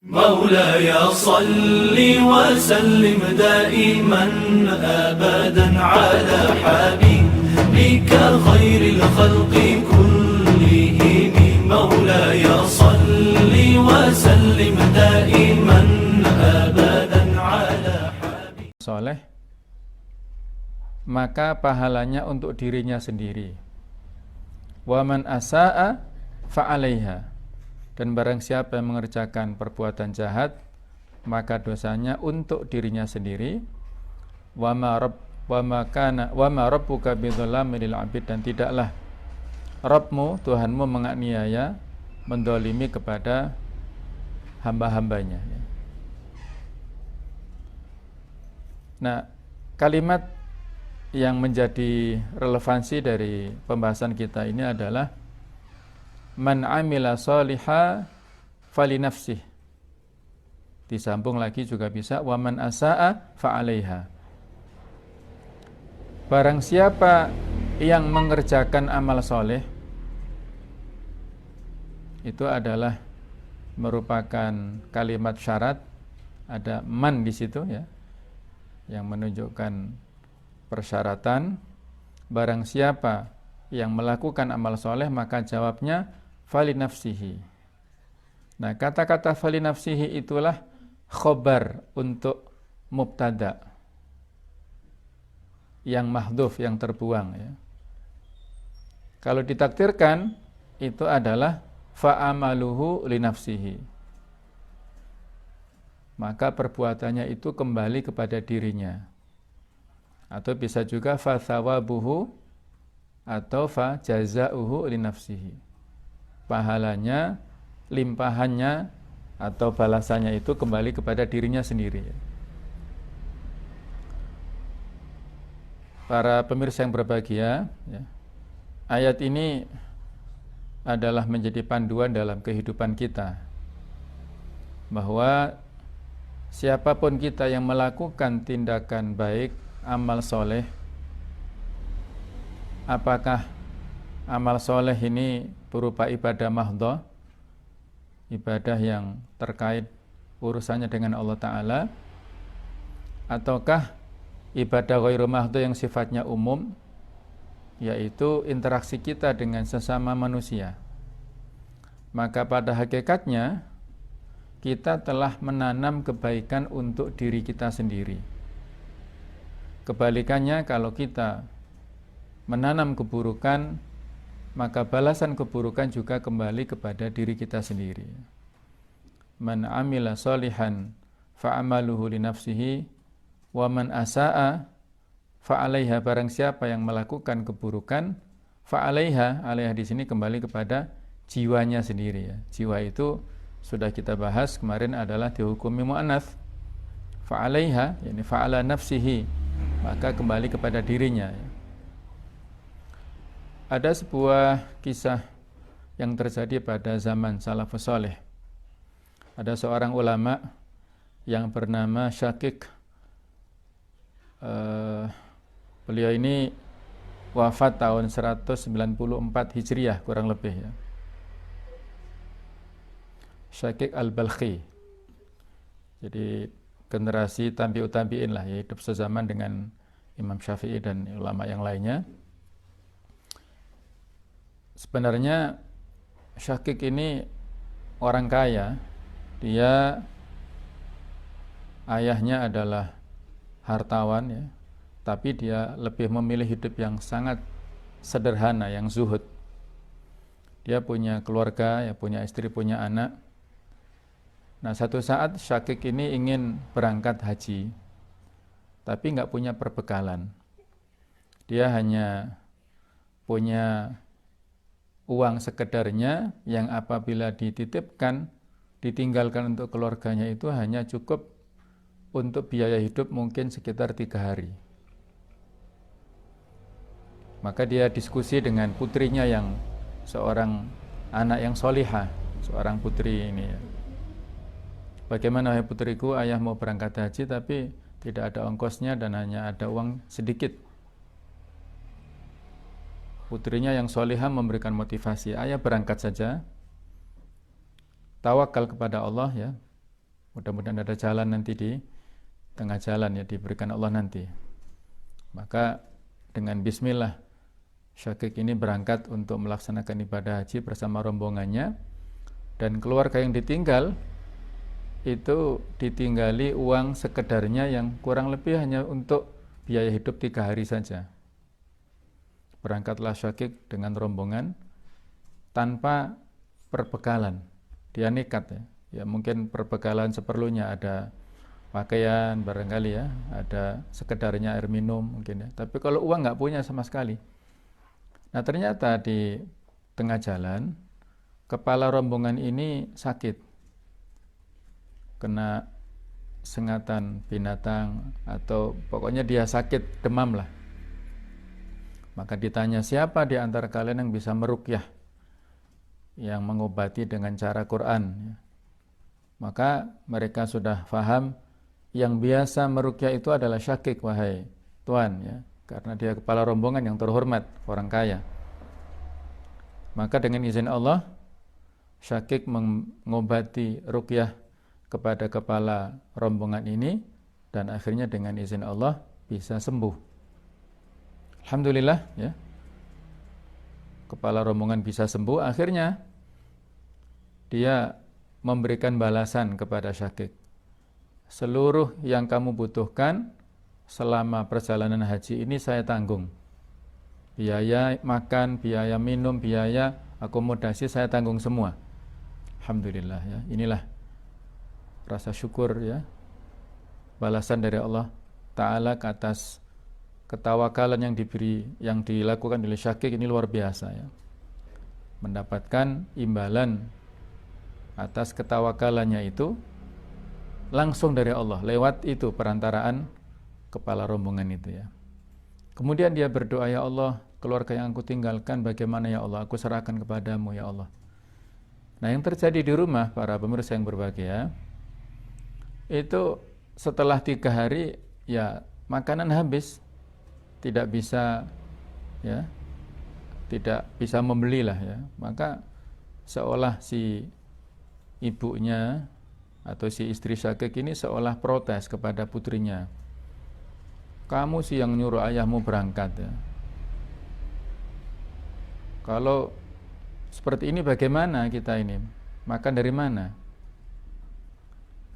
مولاي صل وسلم دائما أبدا على حبيبك خير الخلق كلهم مولاي صل وسلم دائما أبدا على حبيبك soleh, maka pahalanya untuk dirinya sendiri. Wa man asa'a fa'alaiha, dan barang siapa yang mengerjakan perbuatan jahat, maka dosanya untuk dirinya sendiri. Wa ma rabbuka bidzalamin lil 'abid, dan tidaklah Rabbmu, Tuhanmu, menganiaya, mendolimi kepada hamba-hambanya. Nah, kalimat yang menjadi relevansi dari pembahasan kita ini adalah man amila sholiha fali nafsih. Disambung lagi juga bisa wa man asa'a fa 'alaiha. Barang siapa yang mengerjakan amal soleh, itu adalah merupakan kalimat syarat, ada man di situ ya, yang menunjukkan persyaratan. Barang siapa yang melakukan amal soleh, maka jawabnya fali nafsihi. Nah, kata-kata fali nafsihi itulah khobar untuk mubtada yang mahdhuf, yang terbuang ya. Kalau ditakdirkan, itu adalah fa'amaluhu li nafsihi, maka perbuatannya itu kembali kepada dirinya. Atau bisa juga fa thawabuhu atau fa jazauhu li nafsihi. Pahalanya, limpahannya atau balasannya itu kembali kepada dirinya sendiri. Para pemirsa yang berbahagia, ya, ayat ini adalah menjadi panduan dalam kehidupan kita, bahwa siapapun kita yang melakukan tindakan baik, amal soleh, apakah amal soleh ini berupa ibadah mahdhah, ibadah yang terkait urusannya dengan Allah Ta'ala, ataukah ibadah ghairu mahdhah yang sifatnya umum, yaitu interaksi kita dengan sesama manusia. Maka pada hakikatnya kita telah menanam kebaikan untuk diri kita sendiri. Kebalikannya, kalau kita menanam keburukan, maka balasan keburukan juga kembali kepada diri kita sendiri. Man amila sholihan fa'amaluhu li nafsihi wa man asa'a fa'alaiha. Barang siapa yang melakukan keburukan, fa'alaiha, alaiha di sini kembali kepada jiwanya sendiri ya. Jiwa itu sudah kita bahas kemarin adalah dihukumi mu'annats. Fa'alaiha, yakni fa'ala nafsihi, maka kembali kepada dirinya ya. Ada sebuah kisah yang terjadi pada zaman salafus saleh. Ada seorang ulama yang bernama Syakik. Beliau ini wafat tahun 194 Hijriah kurang lebih ya. Syakik al-Balkhi. Jadi generasi tabi'ut tabi'in lah ya, hidup sezaman dengan Imam Syafi'i dan ulama yang lainnya. Sebenarnya Syakik ini orang kaya. Dia ayahnya adalah hartawan ya, tapi dia lebih memilih hidup yang sangat sederhana, yang zuhud. Dia punya keluarga, ya, punya istri, punya anak. Nah, satu saat Syakik ini ingin berangkat haji, tapi nggak punya perbekalan. Dia hanya punya uang sekedarnya yang apabila dititipkan, ditinggalkan untuk keluarganya, itu hanya cukup untuk biaya hidup mungkin sekitar 3 hari. Maka dia diskusi dengan putrinya yang seorang anak yang solihah, seorang putri ini ya. Bagaimana, wahai putriku, ayah mau berangkat haji tapi tidak ada ongkosnya dan hanya ada uang sedikit. Putrinya yang solihah memberikan motivasi, ayah berangkat saja, tawakal kepada Allah ya, Mudah-mudahan ada jalan nanti di tengah jalan ya, diberikan Allah nanti. Maka dengan bismillah Syakik ini berangkat untuk melaksanakan ibadah haji bersama rombongannya, dan keluarga yang ditinggal itu ditinggali uang sekedarnya yang kurang lebih hanya untuk biaya hidup 3 hari saja. Berangkatlah Syakik dengan rombongan tanpa perbekalan. Dia nekat ya. Ya mungkin perbekalan seperlunya, ada pakaian barangkali ya, ada sekedarnya air minum mungkin ya. Tapi kalau uang nggak punya sama sekali. Nah ternyata di tengah jalan kepala rombongan ini sakit, kena sengatan binatang atau pokoknya dia sakit, demam lah. Maka ditanya, siapa di antara kalian yang bisa meruqyah, yang mengobati dengan cara Quran? Maka mereka sudah faham yang biasa meruqyah itu adalah Syakik, wahai Tuan ya, karena dia kepala rombongan yang terhormat, orang kaya. Maka dengan izin Allah, Syakik mengobati ruqyah kepada kepala rombongan ini, dan akhirnya dengan izin Allah bisa sembuh. Alhamdulillah ya, kepala rombongan bisa sembuh. Akhirnya dia memberikan balasan kepada Syakik, seluruh yang kamu butuhkan selama perjalanan haji ini saya tanggung. Biaya makan, biaya minum, biaya akomodasi saya tanggung semua. Alhamdulillah ya. Inilah rasa syukur ya, balasan dari Allah Ta'ala ke atas ketawakalan yang dilakukan oleh Syakik ini luar biasa ya. Mendapatkan imbalan atas ketawakalannya itu langsung dari Allah, lewat itu perantaraan kepala rombongan itu ya. Kemudian dia berdoa, ya Allah, keluarga yang aku tinggalkan bagaimana ya Allah, aku serahkan kepadamu ya Allah. Nah yang terjadi di rumah para pemirsa yang berbahagia, itu setelah 3 hari ya makanan habis, tidak bisa ya, tidak bisa membelilah ya. Maka seolah si ibunya atau si istri Syakik ini seolah protes kepada putrinya, kamu sih yang nyuruh ayahmu berangkat ya. Kalau seperti ini bagaimana kita ini? Makan dari mana?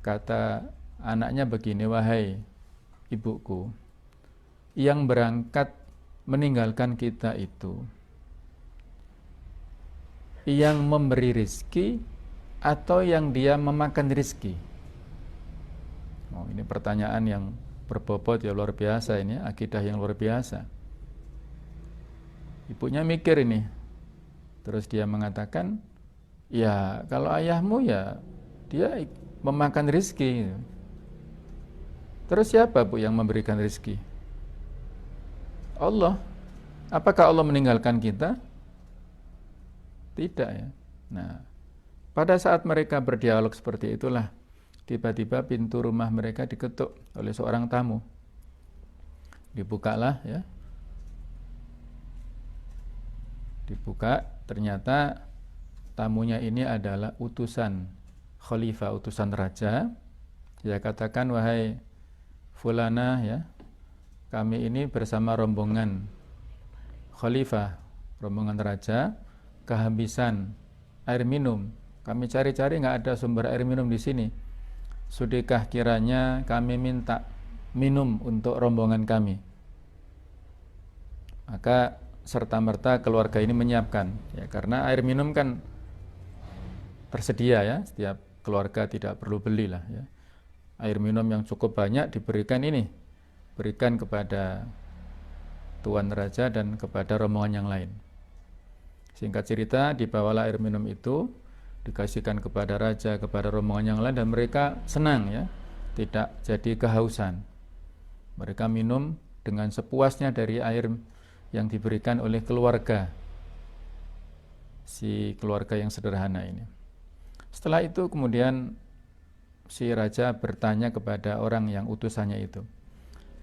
Kata anaknya begini, wahai ibuku, yang berangkat meninggalkan kita itu yang memberi rizki atau yang dia memakan rizki? Oh, ini pertanyaan yang berbobot ya, luar biasa ini, akidah yang luar biasa. Ibunya mikir ini, terus dia mengatakan, ya kalau ayahmu ya dia memakan rizki. Terus siapa bu yang memberikan rizki? Allah. Apakah Allah meninggalkan kita? Tidak ya. Nah, pada saat mereka berdialog seperti itulah, tiba-tiba pintu rumah mereka diketuk oleh seorang tamu. Dibukalah ya. Dibuka, ternyata tamunya ini adalah utusan khalifah, utusan raja. Dia katakan, wahai fulana ya, kami ini bersama rombongan khalifah, rombongan raja, kehabisan air minum. Kami cari-cari nggak ada sumber air minum di sini. Sudahkah kiranya kami minta minum untuk rombongan kami? Maka serta-merta keluarga ini menyiapkan ya, karena air minum kan tersedia ya, setiap keluarga tidak perlu belilah ya. Air minum yang cukup banyak diberikan ini, berikan kepada tuan raja dan kepada rombongan yang lain. Singkat cerita, dibawalah air minum itu, dikasihkan kepada raja, kepada rombongan yang lain, dan mereka senang ya, tidak jadi kehausan. Mereka minum dengan sepuasnya dari air yang diberikan oleh keluarga, si keluarga yang sederhana ini. Setelah itu kemudian si raja bertanya kepada orang yang utusannya itu,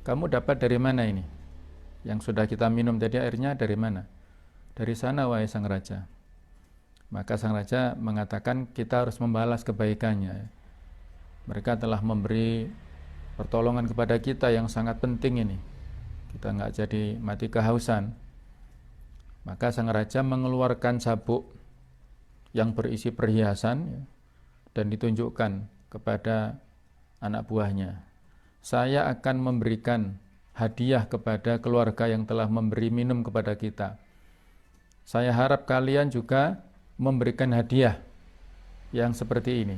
kamu dapat dari mana ini? Yang sudah kita minum tadi airnya dari mana? Dari sana wahai sang raja. Maka sang raja mengatakan, kita harus membalas kebaikannya. Mereka telah memberi pertolongan kepada kita yang sangat penting ini. Kita nggak jadi mati kehausan. Maka sang raja mengeluarkan sabuk yang berisi perhiasan ya, dan ditunjukkan kepada anak buahnya. Saya akan memberikan hadiah kepada keluarga yang telah memberi minum kepada kita. Saya harap kalian juga memberikan hadiah yang seperti ini.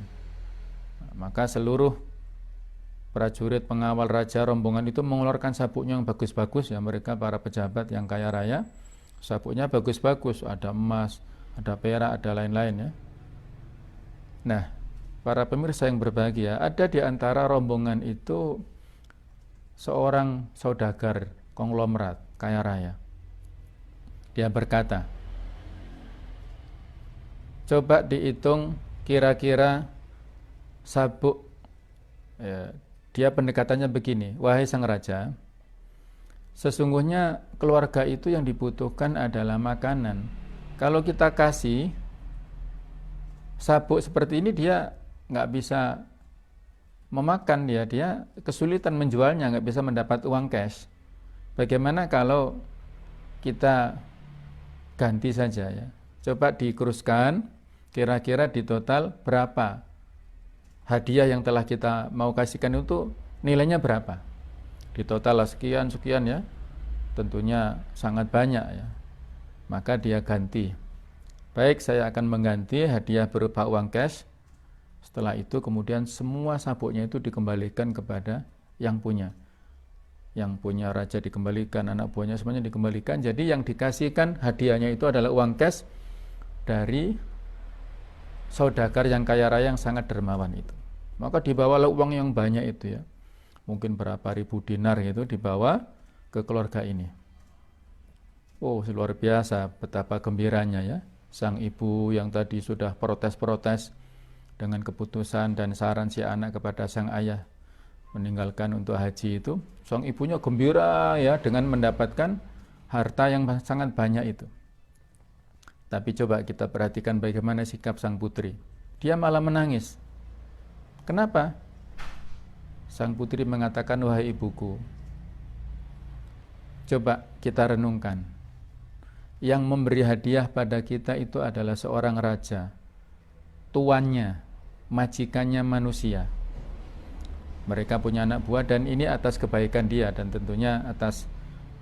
Maka seluruh prajurit pengawal raja rombongan itu mengeluarkan sabuknya yang bagus-bagus ya, mereka para pejabat yang kaya raya. Sabuknya bagus-bagus, ada emas, ada perak, ada lain-lain ya. Nah, para pemirsa yang berbahagia, ada di antara rombongan itu seorang saudagar konglomerat kaya raya. Dia berkata, coba dihitung kira-kira sabuk ya, dia pendekatannya begini, wahai sang raja, sesungguhnya keluarga itu yang dibutuhkan adalah makanan. Kalau kita kasih sabuk seperti ini, dia nggak bisa memakan, dia kesulitan menjualnya, nggak bisa mendapat uang cash. Bagaimana kalau kita ganti saja ya? Coba dikuruskan, kira-kira di total berapa hadiah yang telah kita mau kasihkan itu, nilainya berapa? Di total sekian ya, tentunya sangat banyak ya. Maka dia ganti. Baik, saya akan mengganti hadiah berupa uang cash. Setelah itu kemudian semua sabuknya itu dikembalikan kepada yang punya. Yang punya raja dikembalikan, anak buahnya semuanya dikembalikan. Jadi yang dikasihkan hadiahnya itu adalah uang cash dari saudagar yang kaya raya yang sangat dermawan itu. Maka dibawalah uang yang banyak itu ya, mungkin berapa ribu dinar gitu, dibawa ke keluarga ini. Oh, luar biasa betapa gembiranya ya sang ibu yang tadi sudah protes-protes dengan keputusan dan saran si anak kepada sang ayah meninggalkan untuk haji itu. Sang ibunya gembira ya dengan mendapatkan harta yang sangat banyak itu. Tapi coba kita perhatikan bagaimana sikap sang putri. Dia malah menangis. Kenapa? Sang putri mengatakan, wahai ibuku, coba kita renungkan. Yang memberi hadiah pada kita itu adalah seorang raja, tuannya, majikannya manusia. Mereka punya anak buah dan ini atas kebaikan dia dan tentunya atas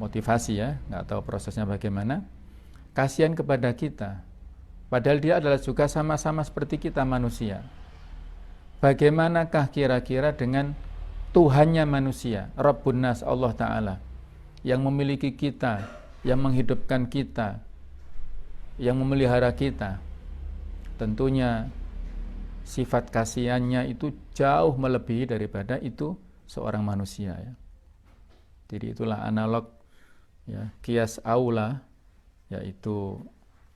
motivasi ya, nggak tahu prosesnya bagaimana. Kasihan kepada kita, padahal dia adalah juga sama-sama seperti kita manusia. Bagaimanakah kira-kira dengan Tuhannya manusia, Rabbun Nas, Allah Ta'ala, yang memiliki kita, yang menghidupkan kita, yang memelihara kita? Tentunya sifat kasihannya itu jauh melebihi daripada itu seorang manusia ya. Jadi itulah analog ya, qiyas aula, yaitu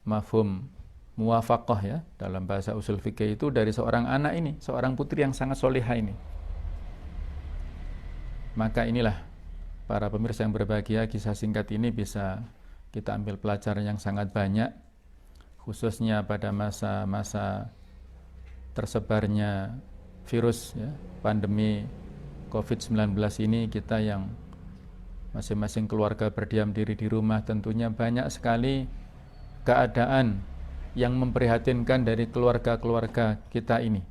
mafhum muwafaqah ya dalam bahasa usul fikih itu dari seorang anak ini, seorang putri yang sangat solihah ini. Maka inilah para pemirsa yang berbahagia, kisah singkat ini bisa kita ambil pelajaran yang sangat banyak, khususnya pada masa-masa tersebarnya virus ya, pandemi COVID-19 ini. Kita yang masing-masing keluarga berdiam diri di rumah, tentunya banyak sekali keadaan yang memprihatinkan dari keluarga-keluarga kita ini.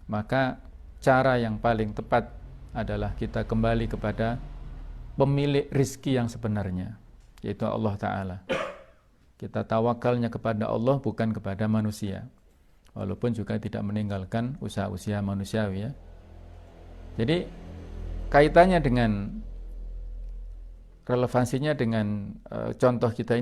Maka cara yang paling tepat adalah kita kembali kepada pemilik rizki yang sebenarnya, yaitu Allah Ta'ala. Kita tawakalnya kepada Allah, bukan kepada manusia, walaupun juga tidak meninggalkan usaha-usaha manusiawi ya. Jadi kaitannya dengan relevansinya dengan contoh kita ini